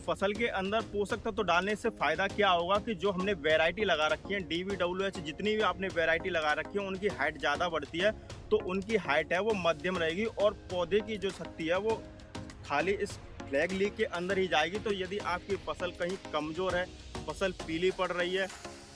फसल के अंदर पोषक तत्व डालने से फायदा क्या होगा कि जो हमने वैरायटी लगा रखी है DVWH, जितनी भी आपने वैरायटी लगा रखी है उनकी हाइट ज़्यादा बढ़ती है, तो उनकी हाइट है वो मध्यम रहेगी और पौधे की जो शक्ति है वो खाली इस फ्लैग लीफ के अंदर ही जाएगी। तो यदि आपकी फसल कहीं कमज़ोर है, फसल पीली पड़ रही है,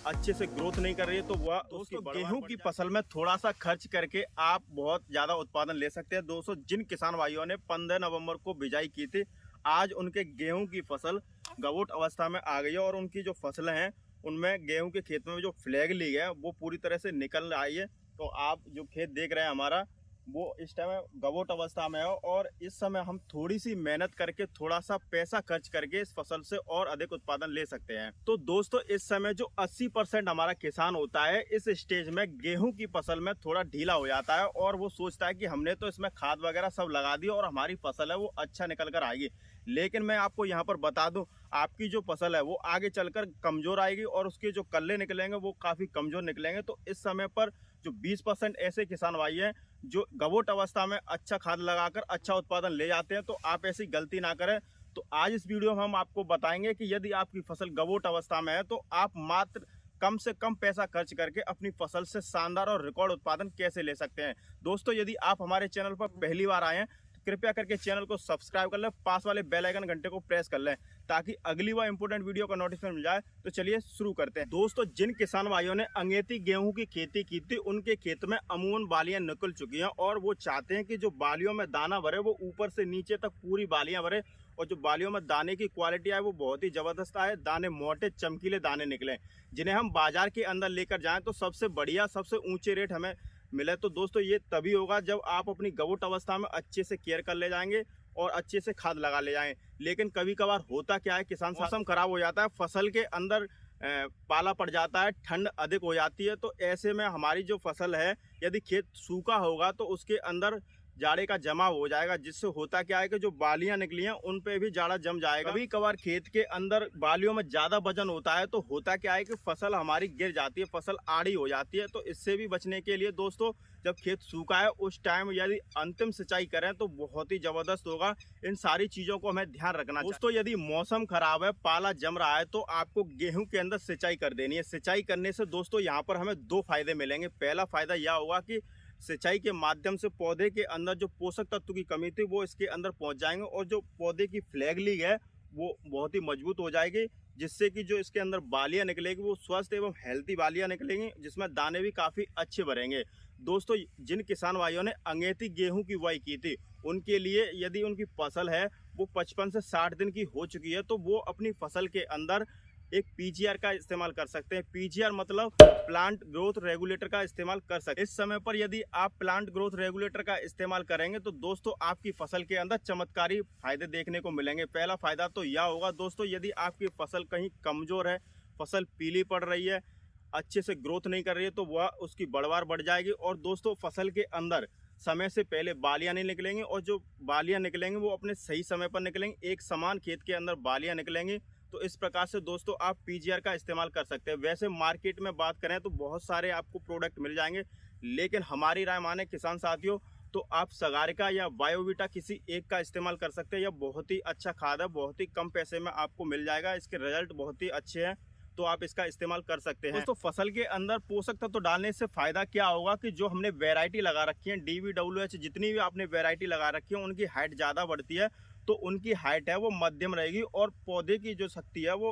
अच्छे से ग्रोथ नहीं कर रही है, तो वह दोस्तों गेहूं की फसल में थोड़ा सा खर्च करके आप बहुत ज़्यादा उत्पादन ले सकते हैं। दोस्तों जिन किसान भाइयों ने 15 नवंबर को बिजाई की थी, आज उनके गेहूं की फसल गवोट अवस्था में आ गई है और उनकी जो फसलें हैं उनमें गेहूं के खेत में जो फ्लैग लीग है वो पूरी तरह से निकल आई है। तो आप जो खेत देख रहे हैं हमारा, वो इस टाइम गवोट अवस्था में है और इस समय हम थोड़ी सी मेहनत करके, थोड़ा सा पैसा खर्च करके इस फसल से और अधिक उत्पादन ले सकते हैं। तो दोस्तों इस समय जो 80% हमारा किसान होता है, इस स्टेज में गेहूं की फसल में थोड़ा ढीला हो जाता है और वो सोचता है कि हमने तो इसमें खाद वगैरह सब लगा दी और हमारी फसल है वो अच्छा निकल कर आएगी। लेकिन मैं आपको यहाँ पर बता दूं, आपकी जो फसल है वो आगे चलकर कमजोर आएगी और उसके जो कल्ले निकलेंगे वो काफी कमजोर निकलेंगे। तो इस समय पर जो 20% ऐसे किसान भाई हैं जो गवोट अवस्था में अच्छा खाद लगाकर अच्छा उत्पादन ले जाते हैं, तो आप ऐसी गलती ना करें। तो आज इस वीडियो में हम आपको बताएंगे कि यदि आपकी फसल गवोट अवस्था में है तो आप मात्र कम से कम पैसा खर्च करके अपनी फसल से शानदार और रिकॉर्ड उत्पादन कैसे ले सकते हैं। दोस्तों यदि आप हमारे चैनल पर पहली बार आए हैं तो कृपया करके चैनल को सब्सक्राइब कर लें, पास वाले बेल आइकन घंटे को प्रेस कर लें ताकि अगली बार इंपोर्टेंट वीडियो का नोटिफिकेशन मिल जाए। तो चलिए शुरू करते हैं। दोस्तों जिन किसान भाइयों ने अंगेती गेहूं की खेती की थी, उनके खेत में अमूमन बालियां निकल चुकी हैं और वो चाहते हैं कि जो बालियों में दाना भरे वो ऊपर से नीचे तक पूरी बालियां भरे और जो बालियों में दाने की क्वालिटी है वो बहुत ही जबरदस्त है। दाने मोटे चमकीले दाने निकले जिन्हें हम बाजार के अंदर लेकर जाएं तो सबसे बढ़िया, सबसे ऊंचे रेट हमें मिले। तो दोस्तों ये तभी होगा जब आप अपनी गवोट अवस्था में अच्छे से केयर कर ले जाएंगे और अच्छे से खाद लगा ले जाएं। लेकिन कभी कभार होता क्या है, किसान मौसम खराब हो जाता है, फसल के अंदर पाला पड़ जाता है, ठंड अधिक हो जाती है। तो ऐसे में हमारी जो फसल है, यदि खेत सूखा होगा तो उसके अंदर जाड़े का जमाव हो जाएगा, जिससे होता क्या है कि जो बालियां निकली हैं उन पे भी जाड़ा जम जाएगा। कभी कभार खेत के अंदर बालियों में ज्यादा वजन होता है तो होता क्या है कि फसल हमारी गिर जाती है, फसल आड़ी हो जाती है। तो इससे भी बचने के लिए दोस्तों जब खेत सूखा है उस टाइम यदि अंतिम सिंचाई करें तो बहुत ही जबरदस्त होगा। इन सारी चीजों को हमें ध्यान रखना दोस्तों। यदि मौसम खराब है, पाला जम रहा है, तो आपको गेहूं के अंदर सिंचाई कर देनी है। सिंचाई करने से दोस्तों यहाँ पर हमें दो फायदे मिलेंगे। पहला फायदा यह होगा कि सिंचाई के माध्यम से पौधे के अंदर जो पोषक तत्व की कमी थी वो इसके अंदर पहुंच जाएंगे और जो पौधे की फ्लैग लीग है वो बहुत ही मजबूत हो जाएगी, जिससे कि जो इसके अंदर बालियां निकलेगी वो स्वस्थ एवं हेल्थी बालियां निकलेंगी, जिसमें दाने भी काफ़ी अच्छे भरेंगे। दोस्तों जिन किसान भाइयों ने अंगेती गेहूं की बुआई की थी, उनके लिए यदि उनकी फसल है वो 55 से 60 दिन की हो चुकी है तो वो अपनी फसल के अंदर एक PGR का इस्तेमाल कर सकते हैं। PGR मतलब प्लांट ग्रोथ रेगुलेटर का इस्तेमाल कर सकते हैं। इस समय पर यदि आप प्लांट ग्रोथ रेगुलेटर का इस्तेमाल करेंगे तो दोस्तों आपकी फसल के अंदर चमत्कारी फायदे देखने को मिलेंगे। पहला फायदा तो यह होगा दोस्तों, यदि आपकी फसल कहीं कमजोर है, फसल पीली पड़ रही है, अच्छे से ग्रोथ नहीं कर रही है, तो वह उसकी बढ़वार बढ़ जाएगी और दोस्तों फसल के अंदर समय से पहले बालियां नहीं निकलेंगी और जो बालियां निकलेंगी वो अपने सही समय पर निकलेंगी, एक समान खेत के अंदर बालियां निकलेंगी। तो इस प्रकार से दोस्तों आप PGR का इस्तेमाल कर सकते हैं। वैसे मार्केट में बात करें तो बहुत सारे आपको प्रोडक्ट मिल जाएंगे, लेकिन हमारी राय माने किसान साथियों तो आप सगारिका या बायोवीटा किसी एक का इस्तेमाल कर सकते हैं। यह बहुत ही अच्छा खाद है, बहुत ही कम पैसे में आपको मिल जाएगा, इसके रिजल्ट बहुत ही अच्छे हैं, तो आप इसका इस्तेमाल कर सकते हैं। दोस्तों फसल के अंदर पोषक तत्व डालने से फायदा क्या होगा कि जो हमने वैरायटी लगा रखी है DVWH, जितनी भी आपने वैरायटी लगा रखी है उनकी हाइट ज़्यादा बढ़ती है, तो उनकी हाइट है वो मध्यम रहेगी और पौधे की जो शक्ति है वो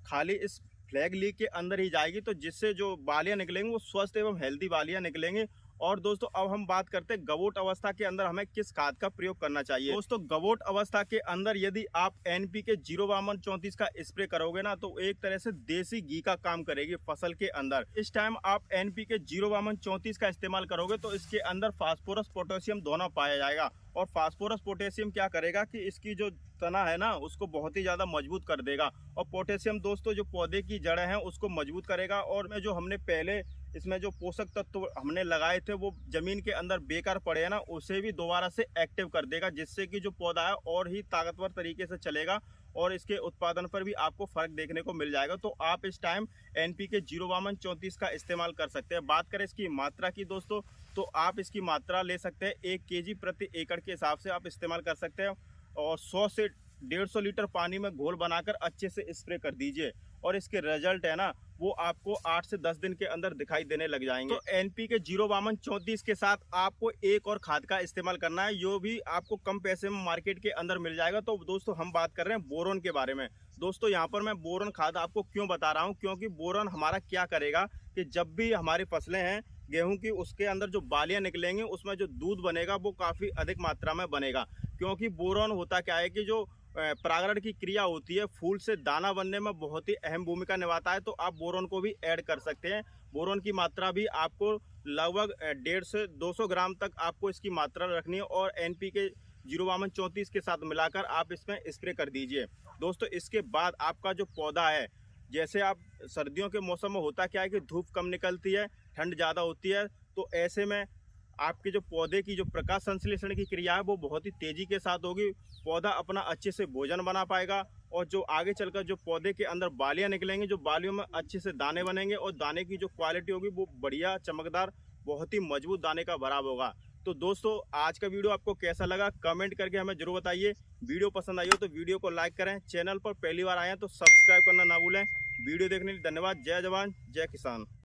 खाली इस फ्लैग लीग के अंदर ही जाएगी, तो जिससे जो बालियां निकलेंगी वो स्वस्थ एवं हेल्दी बालियां निकलेंगी। और दोस्तों अब हम बात करते हैं गवोट अवस्था के अंदर हमें किस खाद का प्रयोग करना चाहिए। दोस्तों गवोट अवस्था के अंदर यदि आप NPK 05234 का स्प्रे करोगे ना तो एक तरह से देसी घी का काम करेगी फसल के अंदर। इस टाइम आप NPK 05234 का इस्तेमाल करोगे तो इसके अंदर फास्फोरस पोटेशियम दोनों पाया जाएगा और फास्फोरस पोटेशियम क्या करेगा कि इसकी जो तना है ना उसको बहुत ही ज़्यादा मजबूत कर देगा और पोटेशियम दोस्तों जो पौधे की जड़ें हैं उसको मजबूत करेगा और में जो हमने पहले इसमें जो पोषक तत्व हमने लगाए थे वो जमीन के अंदर बेकार पड़े हैं ना, उसे भी दोबारा से एक्टिव कर देगा, जिससे कि जो पौधा है और ही ताकतवर तरीके से चलेगा और इसके उत्पादन पर भी आपको फर्क देखने को मिल जाएगा। तो आप इस टाइम NPK 05234 का इस्तेमाल कर सकते हैं। बात करें इसकी मात्रा की दोस्तों, तो आप इसकी मात्रा ले सकते हैं 1 kg प्रति एकड़ के हिसाब से आप इस्तेमाल कर सकते हैं और 100 से 150 लीटर पानी में घोल बनाकर अच्छे से स्प्रे कर दीजिए और इसके रिजल्ट है ना वो आपको 8 से 10 दिन के अंदर दिखाई देने लग जाएंगे। तो NPK 05234 के साथ आपको एक और खाद का इस्तेमाल करना है, जो भी आपको कम पैसे में मार्केट के अंदर मिल जाएगा। तो दोस्तों हम बात कर रहे हैं बोरॉन के बारे में। दोस्तों यहाँ पर मैं बोरॉन खाद आपको क्यों बता रहा हूँ, क्योंकि बोरॉन हमारा क्या करेगा कि जब भी हमारी फसलें हैं गेहूं की, उसके अंदर जो बालियां निकलेंगी उसमें जो दूध बनेगा वो काफ़ी अधिक मात्रा में बनेगा। क्योंकि बोरॉन होता क्या है कि जो परागण की क्रिया होती है फूल से दाना बनने में बहुत ही अहम भूमिका निभाता है। तो आप बोरॉन को भी ऐड कर सकते हैं। बोरॉन की मात्रा भी आपको लगभग 150 से 200 ग्राम तक आपको इसकी मात्रा रखनी है और NPK 05234 के साथ मिलाकर आप इसमें स्प्रे कर दीजिए। दोस्तों इसके बाद आपका जो पौधा है, जैसे आप सर्दियों के मौसम में होता क्या है कि धूप कम निकलती है, ठंड ज़्यादा होती है, तो ऐसे में आपके जो पौधे की जो प्रकाश संश्लेषण की क्रिया है वो बहुत ही तेज़ी के साथ होगी। पौधा अपना अच्छे से भोजन बना पाएगा और जो आगे चलकर जो पौधे के अंदर बालियां निकलेंगी, जो बालियों में अच्छे से दाने बनेंगे और दाने की जो क्वालिटी होगी वो बढ़िया चमकदार, बहुत ही मजबूत दाने का भराव होगा। तो दोस्तों आज का वीडियो आपको कैसा लगा कमेंट करके हमें जरूर बताइए। वीडियो पसंद आई हो तो वीडियो को लाइक करें, चैनल पर पहली बार आए हैं तो सब्सक्राइब करना ना भूलें। वीडियो देखने के लिए धन्यवाद। जय जवान जय किसान।